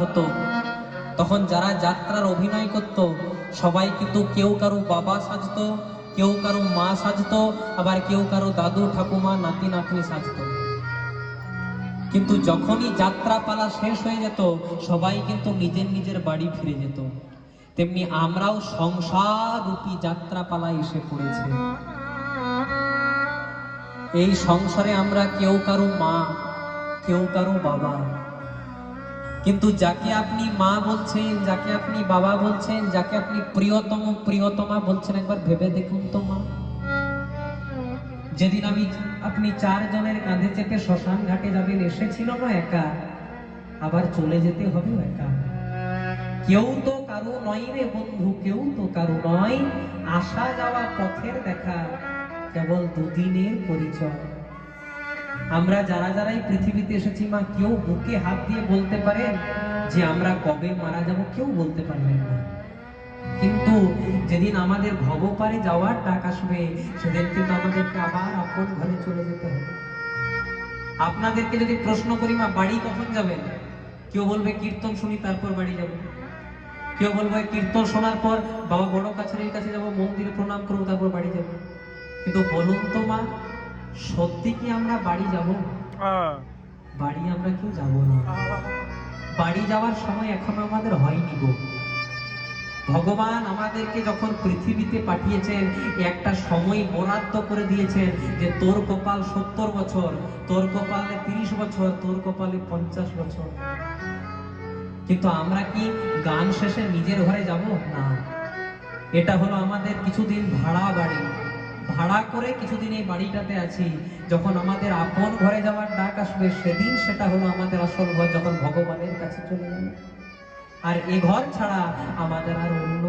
হতো, তখন যারা যাত্রার অভিনয় করত সবাই কিন্তু কেউ কারো বাবা সাজতো, কেউ কারো মা সাজতো, আবার কেউ কারো দাদু ঠাকুমা নাতি নাতনি সাজতো। কিন্তু যখনই যাত্রা পালা শেষ হয়ে যেত সবাই কিন্তু নিজের নিজের বাড়ি ফিরে যেত। তেমনি আমরাও সংসার রূপী যাত্রা পালায় এসে পড়েছে। এই সংসারে আমরা কেউ কারো মা, কেউ কারো বাবা। কিন্তু যাকে আপনি মা বলছেন, যাকে আপনি বাবা বলছেন, যাকে আপনি প্রিয়তম প্রিয়তমা বলছেন, একবার ভেবে দেখুন তো মা। যেদিন আপনি 4 জনের কাঁধে চেপে শ্মশান ঘাটে যাবেন, এসেছিল না একা, আবার চলে যেতে হবে একা। কেউ তো কারো নয় রে বন্ধু, কেউ তো কারো নয়, আসা যাওয়া পথের দেখা, কেবল দুদিনের পরিচয়। আমরা যারা যারাই পৃথিবীতে এসেছি মা, কেউ বুকে হাত দিয়ে বলতে পারেন যে আমরা কবে মারা যাব, কেউ বলতে পারবেন না। কিন্তু যেদিন আমাদের ভবপারে যাওয়ার ডাক আসবে সেদিন কিন্তু আমাদেরকে আবার আপন ঘরে চলে যেতে হবে। আপনাদেরকে যদি প্রশ্ন করি মা বাড়ি কখন যাবেন, কেউ বলবে কীর্তন শুনি তারপর বাড়ি যাব, কেউ বলবে কীর্তন শোনার পর বাবা বড় কাছারির কাছে যাব, মন্দিরে প্রণাম করবো, তারপর বাড়ি যাব। কিন্তু বলুন তো মা, সত্যি কি আমরা বাড়ি যাব? বাড়ি আমরা কেউ যাব না। বাড়ি যাওয়ার সময় এখনো আমাদের হয়নি গো। ভগবান আমাদেরকে যখন পৃথিবীতে পাঠিয়েছেন একটা সময় বরাদ্দ করে দিয়েছেন যে তোর কপাল 70 বছর, তোর কপালে 30 বছর, তোর কপালে 50 বছর। কিন্তু আমরা কি গান শেষে নিজের ঘরে যাব না? এটা হলো আমাদের কিছুদিন ভাড়া বাড়ি, ভাড়া করে কিছুদিন এই বাড়িটাতে আছি। যখন আমাদের আপন ঘরে যাওয়ার ডাক আসবে সেদিন সেটা হলো আমাদের আসল ঘর, যখন ভগবানের কাছে চলে যাবে। আর এ ঘর ছাড়া আমাদের আর অন্য